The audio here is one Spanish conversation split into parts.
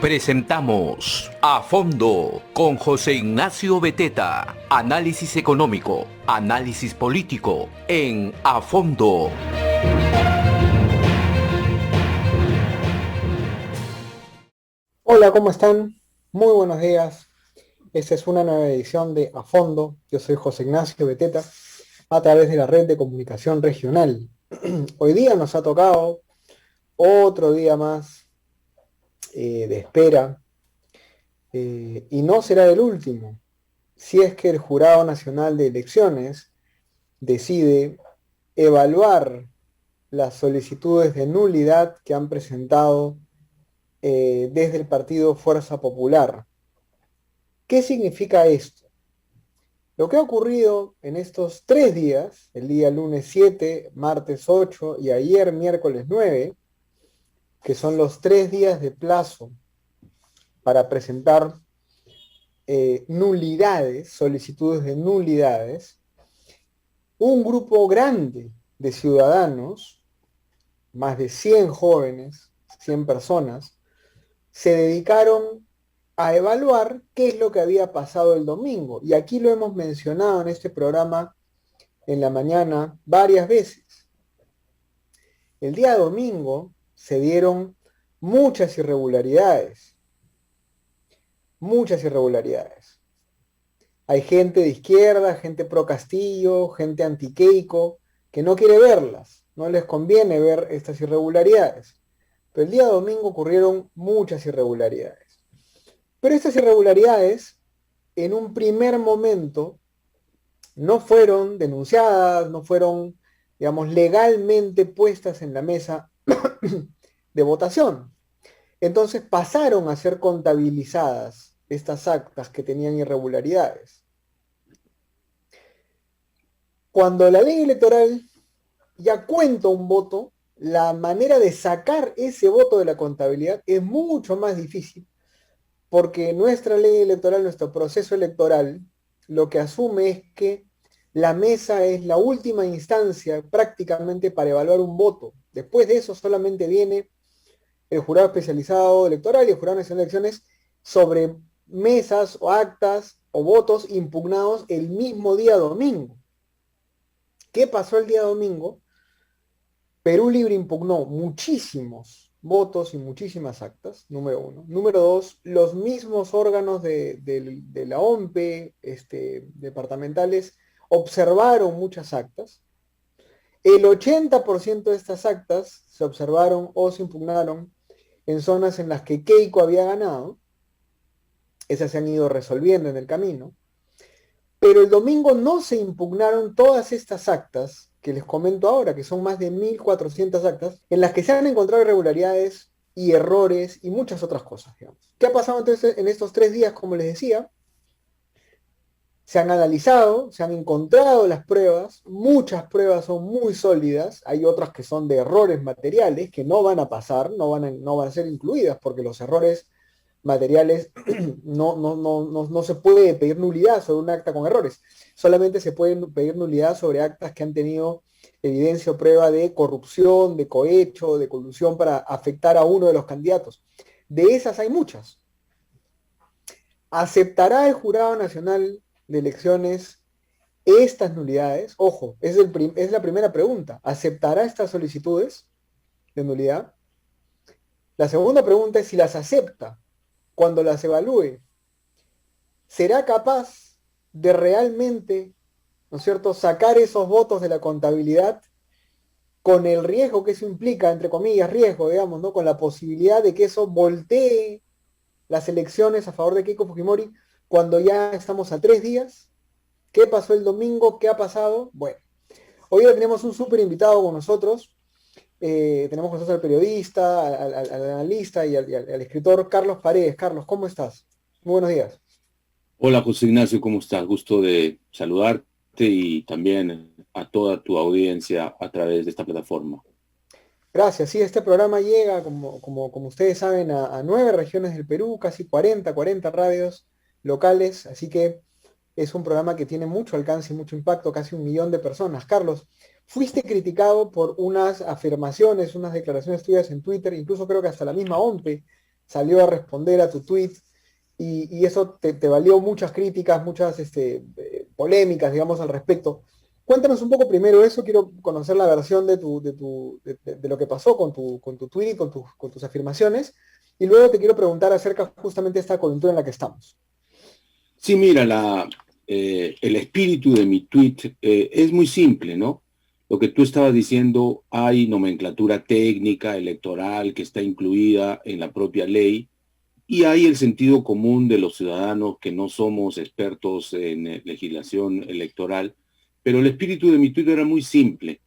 Presentamos A Fondo con José Ignacio Beteta. Análisis económico, análisis político en A Fondo. Hola, ¿cómo están? Muy buenos días. Esta es una nueva edición de A Fondo. Yo soy José Ignacio Beteta, a través de la red de comunicación regional. Hoy día nos ha tocado otro día más de espera, y no será el último, si es que el Jurado Nacional de Elecciones decide evaluar las solicitudes de nulidad que han presentado desde el partido Fuerza Popular. ¿Qué significa esto? Lo que ha ocurrido en estos 3 días, el día lunes 7, martes 8 y ayer miércoles 9, que son los 3 días de plazo para presentar nulidades, solicitudes de nulidades, un grupo grande de ciudadanos, más de 100 jóvenes, 100 personas, se dedicaron a evaluar qué es lo que había pasado el domingo. Y aquí lo hemos mencionado en este programa en la mañana varias veces. El día domingo se dieron muchas irregularidades. Muchas irregularidades. Hay gente de izquierda, gente pro Castillo, gente anti Keiko, que no quiere verlas. No les conviene ver estas irregularidades. Pero el día domingo ocurrieron muchas irregularidades. Pero estas irregularidades, en un primer momento, no fueron denunciadas, no fueron, digamos, legalmente puestas en la mesa de votación. Entonces pasaron a ser contabilizadas estas actas que tenían irregularidades. Cuando la ley electoral ya cuenta un voto, la manera de sacar ese voto de la contabilidad es mucho más difícil, porque nuestra ley electoral, nuestro proceso electoral, lo que asume es que la mesa es la última instancia prácticamente para evaluar un voto. Después de eso solamente viene el jurado especializado electoral y el jurado nacional de elecciones sobre mesas o actas o votos impugnados el mismo día domingo. ¿Qué pasó el día domingo? Perú Libre impugnó muchísimos votos y muchísimas actas, número uno. Número dos, los mismos órganos de la OMPE departamentales observaron muchas actas. El 80% de estas actas se observaron o se impugnaron en zonas en las que Keiko había ganado. Esas se han ido resolviendo en el camino. Pero el domingo no se impugnaron todas estas actas que les comento ahora, que son más de 1.400 actas, en las que se han encontrado irregularidades y errores y muchas otras cosas, digamos. ¿Qué ha pasado entonces en estos 3 días? Como les decía, se han analizado, se han encontrado las pruebas, muchas pruebas son muy sólidas, hay otras que son de errores materiales que no van a pasar, no van a ser incluidas, porque los errores materiales no se puede pedir nulidad sobre un acta con errores. Solamente se puede pedir nulidad sobre actas que han tenido evidencia o prueba de corrupción, de cohecho, de colusión para afectar a uno de los candidatos. De esas hay muchas. ¿Aceptará el Jurado Nacional de Elecciones estas nulidades? Ojo, es la primera pregunta. ¿Aceptará estas solicitudes de nulidad? La segunda pregunta es si las acepta. Cuando las evalúe, ¿será capaz de realmente, ¿no es cierto?, sacar esos votos de la contabilidad con el riesgo que eso implica, entre comillas, riesgo, digamos, ¿no?, con la posibilidad de que eso voltee las elecciones a favor de Keiko Fujimori cuando ya estamos a 3 días? ¿Qué pasó el domingo? ¿Qué ha pasado? Bueno, hoy ya tenemos un súper invitado con nosotros. Tenemos con nosotros al periodista, al analista y al escritor Carlos Paredes. Carlos, ¿cómo estás? Muy buenos días. Hola José Ignacio, ¿cómo estás? Gusto de saludarte y también a toda tu audiencia a través de esta plataforma. Gracias. Sí, este programa llega, como ustedes saben, a 9 regiones del Perú, casi 40 radios locales, así que es un programa que tiene mucho alcance y mucho impacto, casi 1 millón de personas. Carlos, fuiste criticado por unas afirmaciones, unas declaraciones tuyas en Twitter, incluso creo que hasta la misma OMPE salió a responder a tu tweet y eso te valió muchas críticas, muchas polémicas, digamos, al respecto. Cuéntanos un poco primero eso, quiero conocer la versión de lo que pasó con tu tweet, con tus afirmaciones, y luego te quiero preguntar acerca justamente de esta coyuntura en la que estamos. Sí, mira, el espíritu de mi tweet es muy simple, ¿no? Lo que tú estabas diciendo, hay nomenclatura técnica, electoral, que está incluida en la propia ley, y hay el sentido común de los ciudadanos que no somos expertos en legislación electoral, pero el espíritu de mi tweet era muy simple.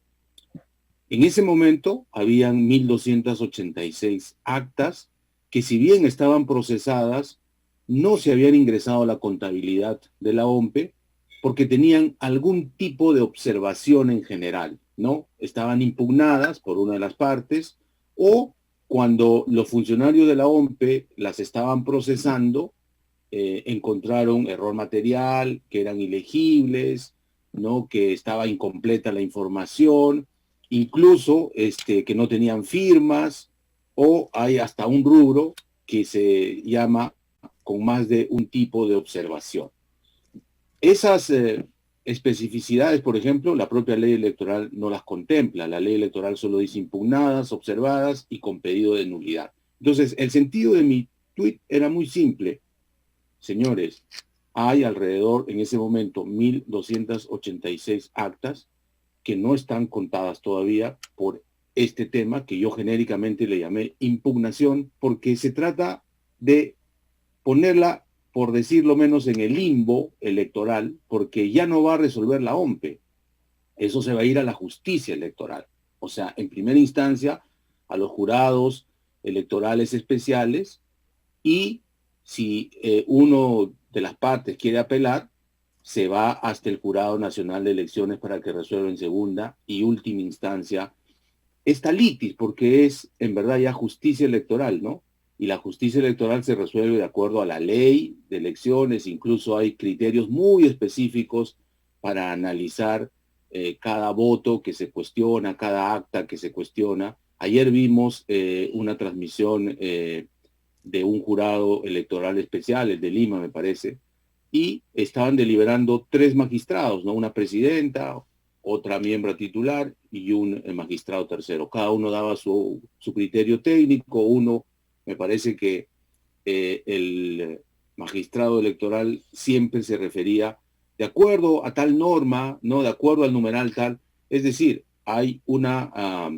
En ese momento habían 1.286 actas que, si bien estaban procesadas, no se habían ingresado a la contabilidad de la OMPE porque tenían algún tipo de observación en general, ¿no? Estaban impugnadas por una de las partes, o cuando los funcionarios de la OMPE las estaban procesando, encontraron error material, que eran ilegibles, ¿no? Que estaba incompleta la información, incluso que no tenían firmas, o hay hasta un rubro que se llama con más de un tipo de observación. Esas especificidades, por ejemplo, la propia ley electoral no las contempla. La ley electoral solo dice impugnadas, observadas y con pedido de nulidad. Entonces, el sentido de mi tuit era muy simple. Señores, hay alrededor en ese momento 1.286 actas que no están contadas todavía por este tema que yo genéricamente le llamé impugnación, porque se trata de ponerla, por decirlo menos, en el limbo electoral, porque ya no va a resolver la OMPE. Eso se va a ir a la justicia electoral. O sea, en primera instancia, a los jurados electorales especiales, y si uno de las partes quiere apelar, se va hasta el Jurado Nacional de Elecciones para que resuelva en segunda y última instancia esta litis, porque es en verdad ya justicia electoral, ¿no? Y la justicia electoral se resuelve de acuerdo a la ley de elecciones, incluso hay criterios muy específicos para analizar cada voto que se cuestiona, cada acta que se cuestiona. Ayer vimos una transmisión de un jurado electoral especial, el de Lima, me parece, y estaban deliberando 3 magistrados, ¿no? Una presidenta, otra miembro titular y un magistrado tercero. Cada uno daba su criterio técnico. Uno, me parece que el magistrado electoral siempre se refería de acuerdo a tal norma, no de acuerdo al numeral tal. Es decir, hay una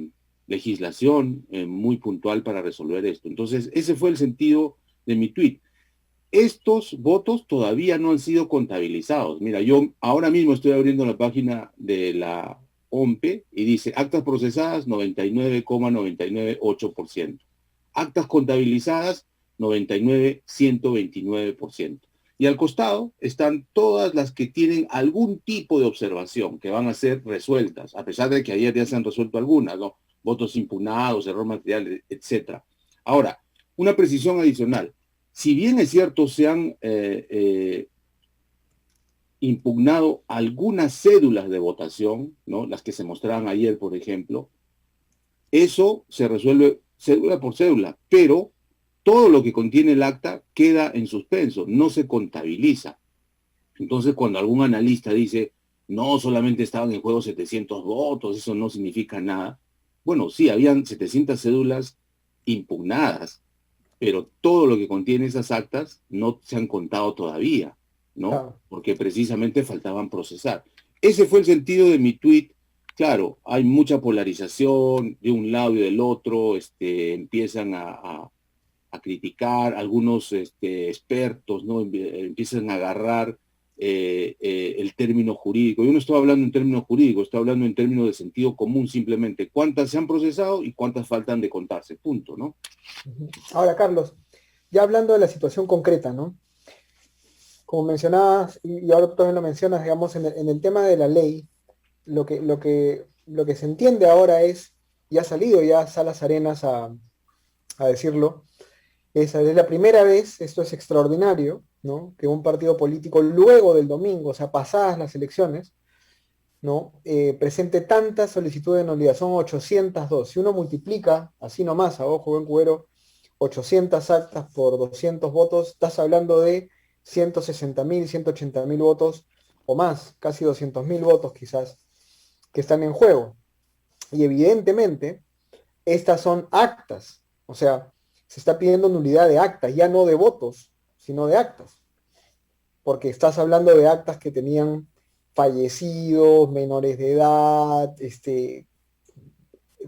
legislación muy puntual para resolver esto. Entonces, ese fue el sentido de mi tuit. Estos votos todavía no han sido contabilizados. Mira, yo ahora mismo estoy abriendo la página de la OMPE y dice actas procesadas 99,998%. Actas contabilizadas 99,129%. Y al costado están todas las que tienen algún tipo de observación que van a ser resueltas, a pesar de que ayer ya se han resuelto algunas, ¿no? Votos impugnados, error material, etc. Ahora, una precisión adicional. Si bien es cierto, se han impugnado algunas cédulas de votación, ¿no? Las que se mostraban ayer, por ejemplo, eso se resuelve cédula por cédula, pero todo lo que contiene el acta queda en suspenso, no se contabiliza. Entonces, cuando algún analista dice, no, solamente estaban en juego 700 votos, eso no significa nada. Bueno, sí, habían 700 cédulas impugnadas, pero todo lo que contiene esas actas no se han contado todavía, ¿no? Claro. Porque precisamente faltaban procesar. Ese fue el sentido de mi tuit. Claro, hay mucha polarización de un lado y del otro, empiezan a criticar, algunos expertos, ¿no? Empiezan a agarrar el término jurídico. Yo no estoy hablando en términos jurídicos, estoy hablando en términos de sentido común simplemente. ¿Cuántas se han procesado y cuántas faltan de contarse? Punto, ¿no? Ahora, Carlos, ya hablando de la situación concreta, ¿no? Como mencionabas, y ahora tú también lo mencionas, digamos, en el tema de la ley, lo que se entiende ahora es, y ha salido ya Salas Arenas a decirlo, es la primera vez, esto es extraordinario, ¿no? Que un partido político luego del domingo, o sea, pasadas las elecciones, ¿no? Presente tantas solicitudes de nulidad, son 802. Si uno multiplica, así nomás, a ojo buen cubero, 800 actas por 200 votos, estás hablando de 160.000, 180.000 votos o más, casi 200.000 votos quizás, que están en juego. Y evidentemente, estas son actas, o sea, se está pidiendo nulidad de actas, ya no de votos, sino de actas, porque estás hablando de actas que tenían fallecidos, menores de edad,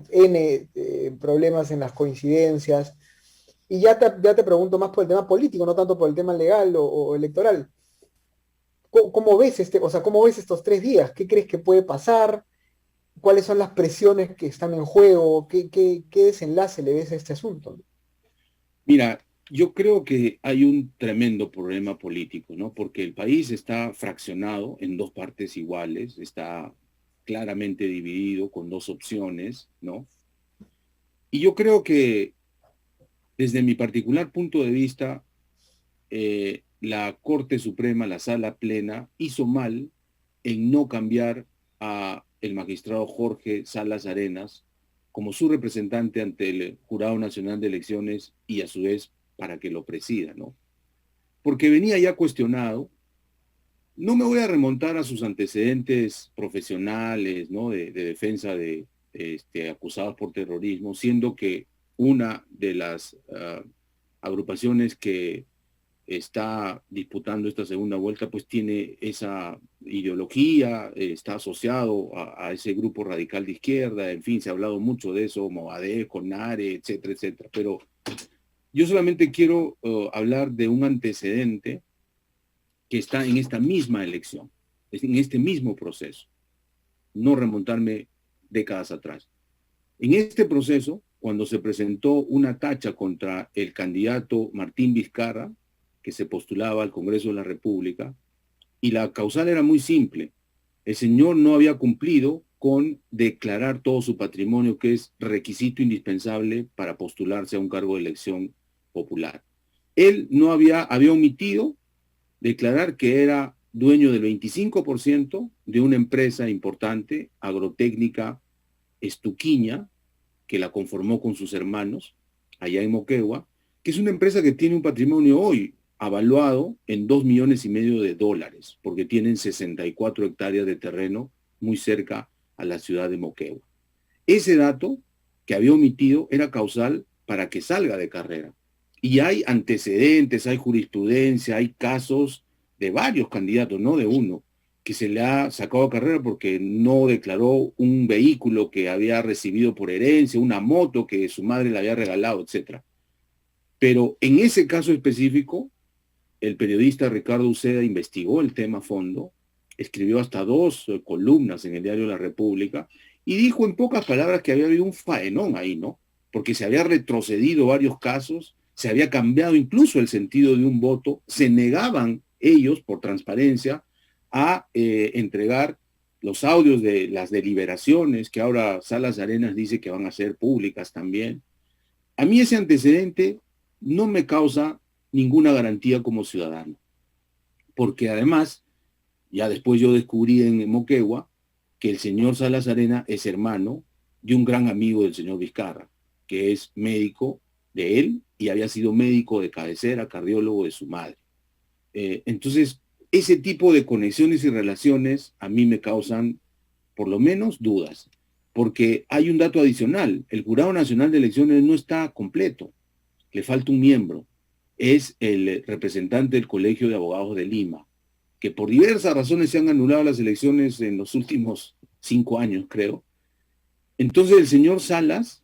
N problemas en las coincidencias. Y ya te pregunto más por el tema político, no tanto por el tema legal o electoral. ¿Cómo ves o sea, cómo ves estos 3 días? ¿Qué crees que puede pasar? ¿Cuáles son las presiones que están en juego? ¿Qué desenlace le ves a este asunto? Mira, yo creo que hay un tremendo problema político, ¿no? Porque el país está fraccionado en dos partes iguales, está claramente dividido con dos opciones, ¿no? Y yo creo que desde mi particular punto de vista, la Corte Suprema, la Sala Plena, hizo mal en no cambiar a el magistrado Jorge Salas Arenas como su representante ante el Jurado Nacional de Elecciones y a su vez para que lo presida, ¿no? Porque venía ya cuestionado. No me voy a remontar a sus antecedentes profesionales, ¿no? De defensa de acusados por terrorismo, siendo que una de las agrupaciones que está disputando esta segunda vuelta, pues tiene esa ideología, está asociado a ese grupo radical de izquierda, en fin, se ha hablado mucho de eso, Movadez, Conare, etcétera, etcétera. Pero yo solamente quiero hablar de un antecedente que está en esta misma elección, en este mismo proceso, no remontarme décadas atrás. En este proceso, cuando se presentó una tacha contra el candidato Martín Vizcarra, que se postulaba al Congreso de la República, y la causal era muy simple. El señor no había cumplido con declarar todo su patrimonio, que es requisito indispensable para postularse a un cargo de elección popular. Él no había omitido declarar que era dueño del 25% de una empresa importante, agrotécnica Estuquiña, que la conformó con sus hermanos allá en Moquegua, que es una empresa que tiene un patrimonio hoy avaluado en $2,500,000, porque tienen 64 hectáreas de terreno muy cerca a la ciudad de Moquegua. Ese dato que había omitido era causal para que salga de carrera. Y hay antecedentes, hay jurisprudencia, hay casos de varios candidatos, no de uno, que se le ha sacado a carrera porque no declaró un vehículo que había recibido por herencia, una moto que su madre le había regalado, etc. Pero en ese caso específico, el periodista Ricardo Uceda investigó el tema a fondo, escribió hasta 2 columnas en el diario La República y dijo en pocas palabras que había habido un faenón ahí, ¿no? Porque se había retrocedido varios casos, se había cambiado incluso el sentido de un voto, se negaban ellos, por transparencia, a entregar los audios de las deliberaciones que ahora Salas Arenas dice que van a ser públicas también. A mí ese antecedente no me causa ninguna garantía como ciudadano, porque además, ya después yo descubrí en Moquegua que el señor Salas Arenas es hermano de un gran amigo del señor Vizcarra, que es médico de él y había sido médico de cabecera, cardiólogo de su madre. Entonces, ese tipo de conexiones y relaciones a mí me causan, por lo menos, dudas, porque hay un dato adicional. El Jurado Nacional de Elecciones no está completo, le falta un miembro. Es el representante del Colegio de Abogados de Lima, que por diversas razones se han anulado las elecciones en los últimos 5 años, creo. Entonces el señor Salas,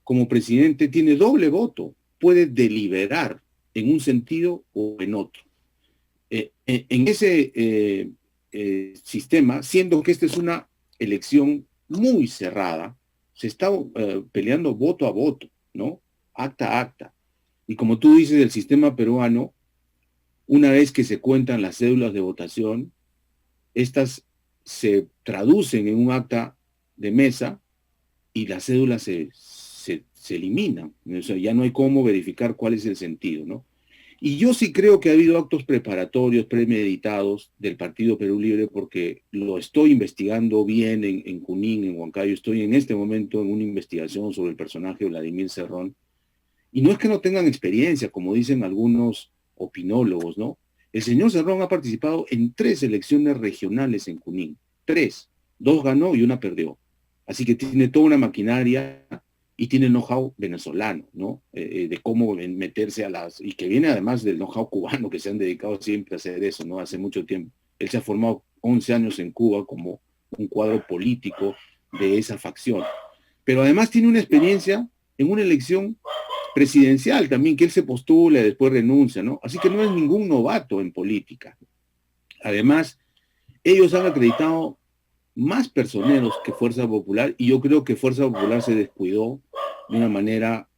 como presidente, tiene doble voto, puede deliberar en un sentido o en otro. En ese sistema, siendo que esta es una elección muy cerrada, se está peleando voto a voto, ¿no? Acta a acta. Y como tú dices, el sistema peruano, una vez que se cuentan las cédulas de votación, estas se traducen en un acta de mesa y las cédulas se eliminan. O sea, ya no hay cómo verificar cuál es el sentido, ¿no? Y yo sí creo que ha habido actos preparatorios, premeditados del Partido Perú Libre, porque lo estoy investigando bien en Junín, en Huancayo. Estoy en este momento en una investigación sobre el personaje de Vladimir Cerrón. Y no es que no tengan experiencia, como dicen algunos opinólogos, ¿no? El señor Cerrón ha participado en 3 elecciones regionales en Junín. 3. 2 ganó y 1 perdió. Así que tiene toda una maquinaria y tiene know-how venezolano, ¿no? De cómo meterse a las... Y que viene además del know-how cubano, que se han dedicado siempre a hacer eso, ¿no? Hace mucho tiempo. Él se ha formado 11 años en Cuba como un cuadro político de esa facción. Pero además tiene una experiencia en una elección presidencial también, que él se postula y después renuncia, ¿no? Así que no es ningún novato en política. Además, ellos han acreditado más personeros que Fuerza Popular, y yo creo que Fuerza Popular se descuidó de una manera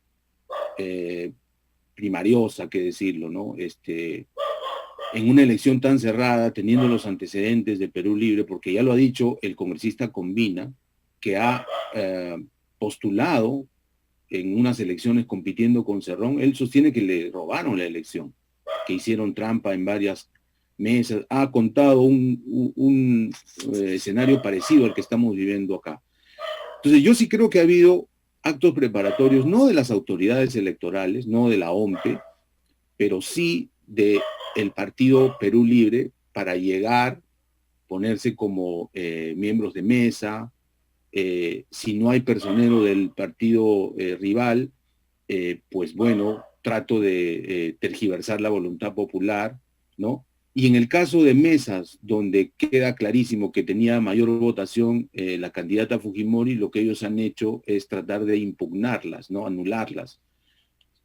primariosa, que decirlo, ¿no? En una elección tan cerrada, teniendo los antecedentes de Perú Libre, porque ya lo ha dicho el congresista Combina, que ha postulado en unas elecciones compitiendo con Cerrón. Él sostiene que le robaron la elección, que hicieron trampa en varias mesas. Ha contado un escenario parecido al que estamos viviendo acá. Entonces yo sí creo que ha habido actos preparatorios, no de las autoridades electorales, no de la OMPE, pero sí de el partido Perú Libre para llegar, ponerse como miembros de mesa. Si no hay personero del partido rival, pues bueno, trato de tergiversar la voluntad popular, ¿no? Y en el caso de mesas, donde queda clarísimo que tenía mayor votación la candidata Fujimori, lo que ellos han hecho es tratar de impugnarlas, ¿no? Anularlas.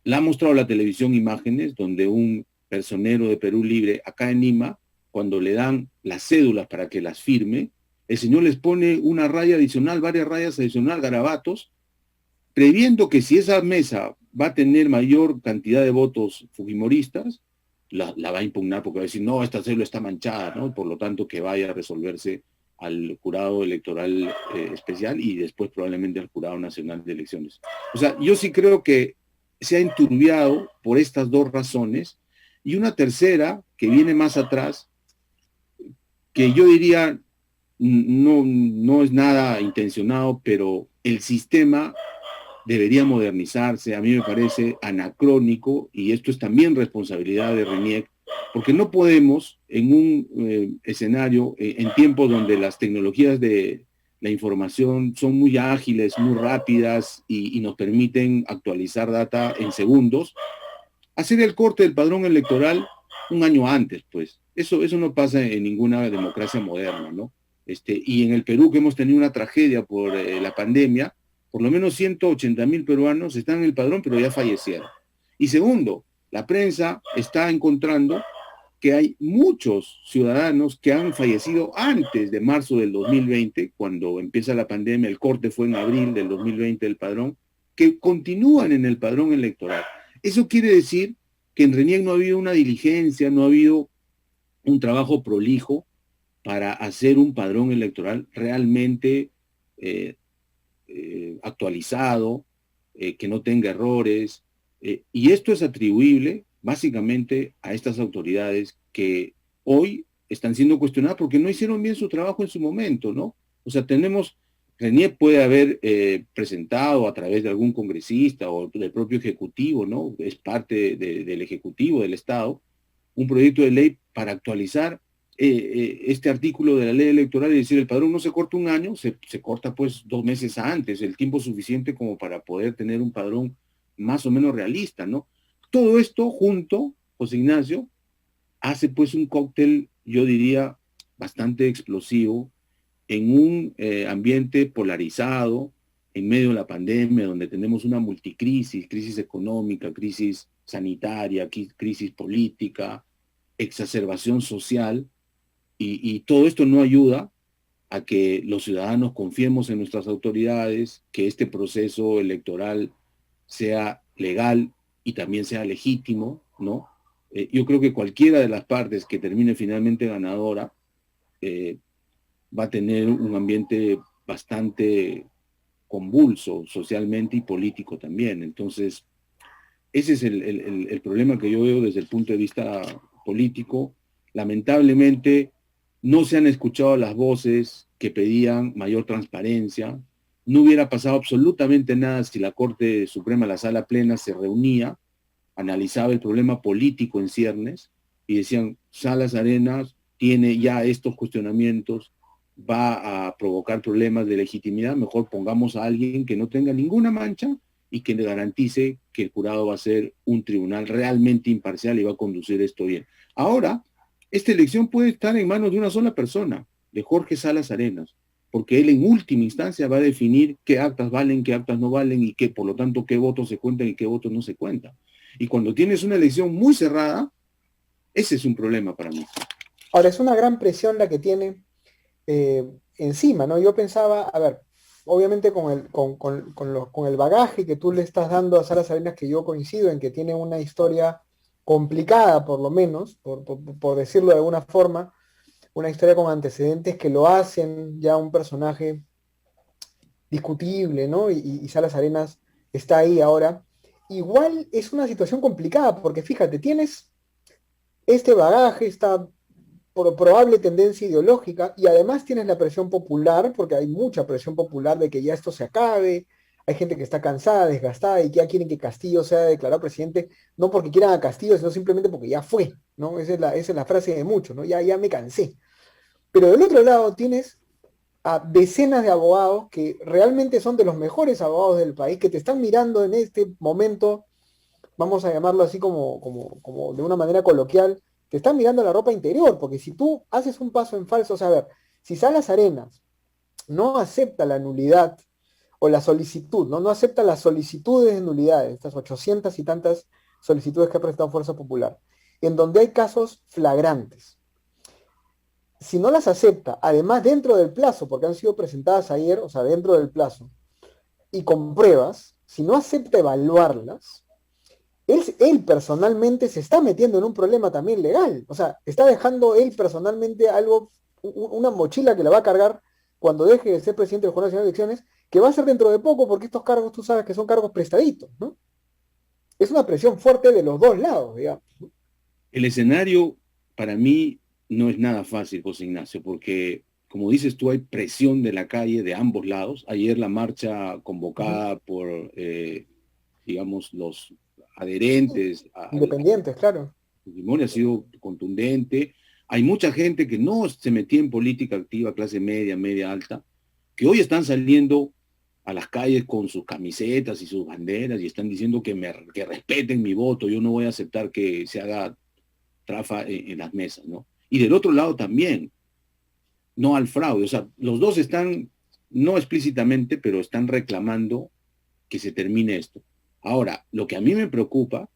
La ha mostrado la televisión imágenes donde un personero de Perú Libre, acá en Lima, cuando le dan las cédulas para que las firme, el señor les pone una raya adicional, varias rayas adicional, garabatos, previendo que si esa mesa va a tener mayor cantidad de votos fujimoristas, la va a impugnar porque va a decir, no, esta cédula está manchada, ¿no? Por lo tanto, que vaya a resolverse al jurado electoral especial y después probablemente al jurado nacional de elecciones. O sea, yo sí creo que se ha enturbiado por estas 2 razones, y una tercera que viene más atrás, que yo diría no es nada intencionado, pero el sistema debería modernizarse. A mí me parece anacrónico, y esto es también responsabilidad de RENIEC, porque no podemos en un escenario, en tiempos donde las tecnologías de la información son muy ágiles, muy rápidas y nos permiten actualizar data en segundos, hacer el corte del padrón electoral un año antes, pues. Eso no pasa en ninguna democracia moderna, ¿no? Y en el Perú, que hemos tenido una tragedia por la pandemia, por lo menos 180,000 peruanos están en el padrón, pero ya fallecieron. Y segundo, la prensa está encontrando que hay muchos ciudadanos que han fallecido antes de marzo del 2020, cuando empieza la pandemia, el corte fue en abril del 2020 del padrón, que continúan en el padrón electoral. Eso quiere decir que en RENIEC no ha habido una diligencia, no ha habido un trabajo prolijo para hacer un padrón electoral realmente actualizado, que no tenga errores. Y esto es atribuible básicamente a estas autoridades que hoy están siendo cuestionadas porque no hicieron bien su trabajo en su momento, ¿no? O sea, RENIEC puede haber presentado a través de algún congresista o del propio Ejecutivo, ¿no? Es parte del Ejecutivo del Estado, un proyecto de ley para actualizar este artículo de la ley electoral y decir, el padrón no se corta un año, se corta pues 2 meses antes, el tiempo suficiente como para poder tener un padrón más o menos realista, ¿no? Todo esto junto, José Ignacio, hace pues un cóctel, yo diría, bastante explosivo en un ambiente polarizado, en medio de la pandemia, donde tenemos una multicrisis, crisis económica, crisis sanitaria, crisis política, exacerbación social, y todo esto no ayuda a que los ciudadanos confiemos en nuestras autoridades, que este proceso electoral sea legal y también sea legítimo, ¿no? Yo creo que cualquiera de las partes que termine finalmente ganadora va a tener un ambiente bastante convulso socialmente y político también. Entonces, ese es el problema que yo veo desde el punto de vista político. Lamentablemente, no se han escuchado las voces que pedían mayor transparencia, no hubiera pasado absolutamente nada si la Corte Suprema, la Sala Plena, se reunía, analizaba el problema político en ciernes y decían, Salas Arenas tiene ya estos cuestionamientos, va a provocar problemas de legitimidad, mejor pongamos a alguien que no tenga ninguna mancha y que le garantice que el jurado va a ser un tribunal realmente imparcial y va a conducir esto bien. Ahora, esta elección puede estar en manos de una sola persona, de Jorge Salas Arenas, porque él en última instancia va a definir qué actas valen, qué actas no valen y qué, por lo tanto, qué votos se cuentan y qué votos no se cuentan. Y cuando tienes una elección muy cerrada, ese es un problema para mí. Ahora, es una gran presión la que tiene encima, ¿no? Yo pensaba, a ver, obviamente con el bagaje que tú le estás dando a Salas Arenas, que yo coincido en que tiene una historia complicada, por lo menos, por decirlo de alguna forma, una historia con antecedentes que lo hacen ya un personaje discutible, ¿no? Y Salas Arenas está ahí ahora. Igual es una situación complicada, porque fíjate, tienes este bagaje, esta probable tendencia ideológica, y además tienes la presión popular, porque hay mucha presión popular de que ya esto se acabe, hay gente que está cansada, desgastada, y que ya quieren que Castillo sea declarado presidente, no porque quieran a Castillo, sino simplemente porque ya fue, ¿no? Esa es la frase de muchos, ¿no? Ya me cansé. Pero del otro lado tienes a decenas de abogados que realmente son de los mejores abogados del país, que te están mirando en este momento, vamos a llamarlo así como de una manera coloquial, te están mirando la ropa interior, porque si tú haces un paso en falso, o sea, a ver, si Salas Arenas no acepta la nulidad o la solicitud, no acepta las solicitudes de nulidad, estas 800 y tantas solicitudes que ha presentado Fuerza Popular, en donde hay casos flagrantes, si no las acepta, además dentro del plazo, porque han sido presentadas ayer, o sea, dentro del plazo, y con pruebas, si no acepta evaluarlas, él personalmente se está metiendo en un problema también legal. O sea, está dejando él personalmente algo, una mochila que la va a cargar cuando deje de ser presidente del Jurado Nacional de Elecciones, que va a ser dentro de poco, porque estos cargos, tú sabes que son cargos prestaditos, ¿no? Es una presión fuerte de los dos lados, digamos. El escenario, para mí, no es nada fácil, José Ignacio, porque, como dices tú, hay presión de la calle de ambos lados. Ayer la marcha convocada por, digamos, los adherentes Independientes, claro. Fujimori ha sido contundente. Hay mucha gente que no se metía en política activa, clase media, media alta, que hoy están saliendo a las calles con sus camisetas y sus banderas y están diciendo que respeten mi voto, yo no voy a aceptar que se haga trafa en las mesas, ¿no? Y del otro lado también, no al fraude, o sea, los dos están, no explícitamente, pero están reclamando que se termine esto. Ahora, lo que a mí me preocupa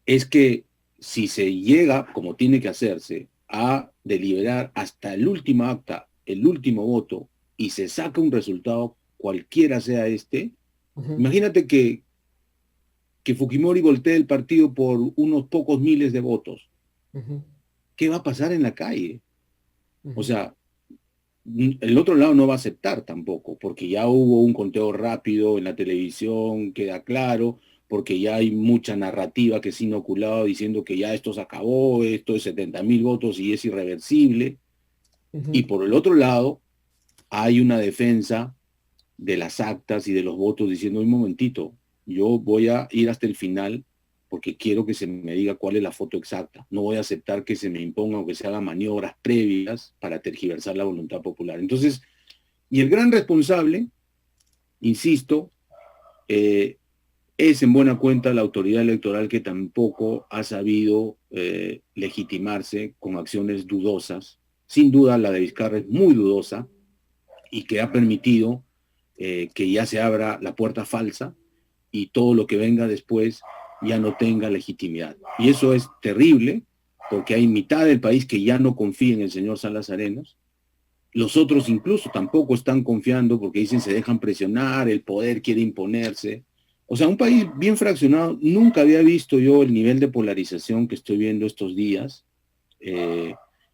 es que si se llega, como tiene que hacerse, a deliberar hasta el último acta, el último voto, y se saca un resultado, cualquiera sea este, imagínate que Fujimori voltee el partido por unos pocos miles de votos. ¿Qué va a pasar en la calle? O sea, el otro lado no va a aceptar tampoco, porque ya hubo un conteo rápido en la televisión, queda claro, porque ya hay mucha narrativa que se ha inoculado diciendo que ya esto se acabó, esto es 70.000 votos y es irreversible. Y por el otro lado, hay una defensa de las actas y de los votos diciendo, un momentito, yo voy a ir hasta el final porque quiero que se me diga cuál es la foto exacta. No voy a aceptar que se me imponga o que se hagan maniobras previas para tergiversar la voluntad popular. Entonces, y el gran responsable, insisto, es en buena cuenta la autoridad electoral que tampoco ha sabido legitimarse con acciones dudosas. Sin duda la de Vizcarra es muy dudosa y que ha permitido que ya se abra la puerta falsa y todo lo que venga después ya no tenga legitimidad. Y eso es terrible, porque hay mitad del país que ya no confía en el señor Salas Arenas. Los otros incluso tampoco están confiando porque dicen se dejan presionar, el poder quiere imponerse. O sea, un país bien fraccionado. Nunca había visto yo el nivel de polarización que estoy viendo estos días,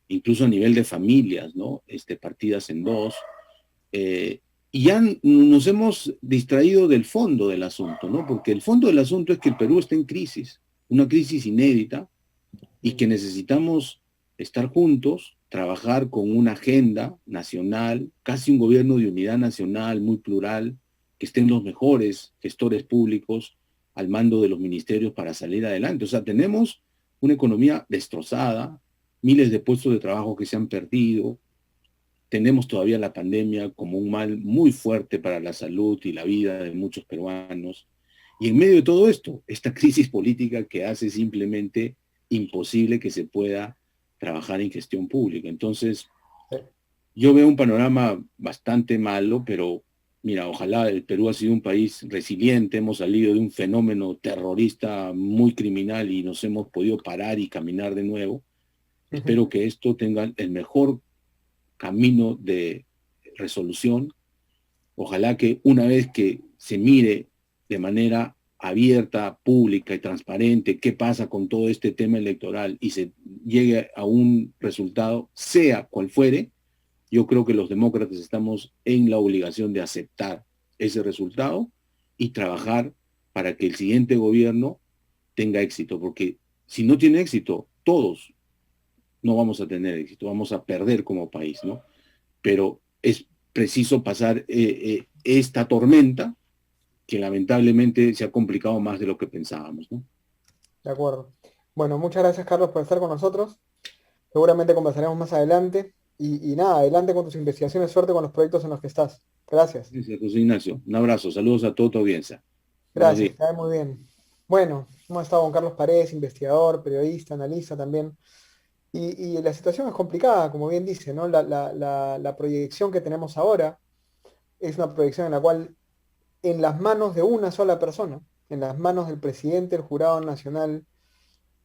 incluso a nivel de familias, ¿no? Partidas en dos. Y ya nos hemos distraído del fondo del asunto, ¿no? Porque el fondo del asunto es que el Perú está en crisis, una crisis inédita, y que necesitamos estar juntos trabajar con una agenda nacional, casi un gobierno de unidad nacional muy plural, que estén los mejores gestores públicos al mando de los ministerios para salir adelante. O sea, tenemos una economía destrozada, miles de puestos de trabajo que se han perdido, tenemos todavía la pandemia como un mal muy fuerte para la salud y la vida de muchos peruanos. Y en medio de todo esto, esta crisis política que hace simplemente imposible que se pueda trabajar en gestión pública. Entonces, yo veo un panorama bastante malo, pero mira, ojalá. El Perú ha sido un país resiliente, hemos salido de un fenómeno terrorista muy criminal y nos hemos podido parar y caminar de nuevo. Espero que esto tenga el mejor camino de resolución. Ojalá que una vez que se mire de manera abierta, pública y transparente qué pasa con todo este tema electoral y se llegue a un resultado, sea cual fuere, yo creo que los demócratas estamos en la obligación de aceptar ese resultado y trabajar para que el siguiente gobierno tenga éxito, porque si no tiene éxito, todos no vamos a tener éxito, vamos a perder como país, ¿no? Pero es preciso pasar esta tormenta que lamentablemente se ha complicado más de lo que pensábamos, ¿no? De acuerdo. Bueno, muchas gracias, Carlos, por estar con nosotros. Seguramente conversaremos más adelante. Y nada, adelante con tus investigaciones, suerte con los proyectos en los que estás. Gracias. Gracias, José Ignacio. Un abrazo, saludos a toda tu audiencia. Gracias, está muy bien. Bueno, hemos estado con Carlos Paredes, investigador, periodista, analista también. Y la situación es complicada, como bien dice, ¿no? La proyección que tenemos ahora es una proyección en la cual, en las manos de una sola persona, en las manos del presidente del Jurado Nacional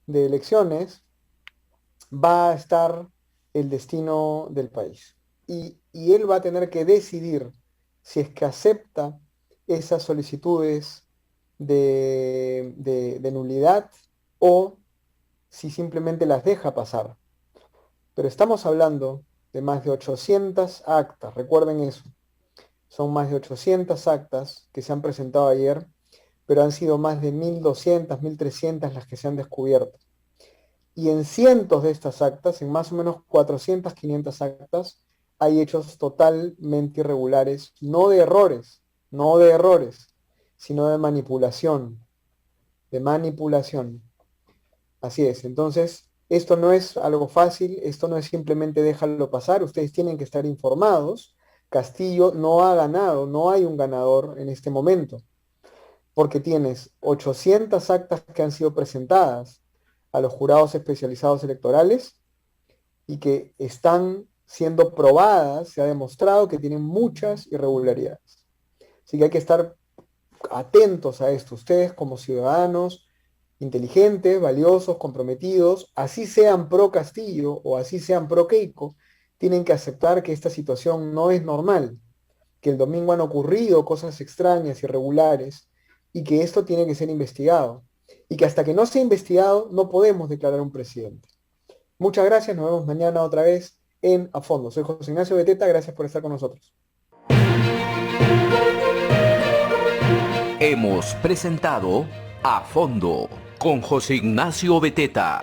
de Elecciones, va a estar el destino del país. Y él va a tener que decidir si es que acepta esas solicitudes de nulidad o si simplemente las deja pasar. Pero estamos hablando de más de 800 actas, recuerden eso. Son más de 800 actas que se han presentado ayer, pero han sido más de 1.200, 1.300 las que se han descubierto. Y en cientos de estas actas, en más o menos 400, 500 actas, hay hechos totalmente irregulares, no de errores, sino de manipulación. Así es, entonces, esto no es algo fácil, esto no es simplemente déjalo pasar, ustedes tienen que estar informados. Castillo no ha ganado, no hay un ganador en este momento, porque tienes 800 actas que han sido presentadas a los jurados especializados electorales y que están siendo probadas, se ha demostrado que tienen muchas irregularidades. Así que hay que estar atentos a esto, ustedes como ciudadanos inteligentes, valiosos, comprometidos, así sean pro Castillo o así sean pro Keiko, tienen que aceptar que esta situación no es normal, que el domingo han ocurrido cosas extrañas, irregulares, y que esto tiene que ser investigado. Y que hasta que no sea investigado no podemos declarar un presidente. Muchas gracias, nos vemos mañana otra vez en A Fondo. Soy José Ignacio Beteta, gracias por estar con nosotros. Hemos presentado A Fondo con José Ignacio Beteta.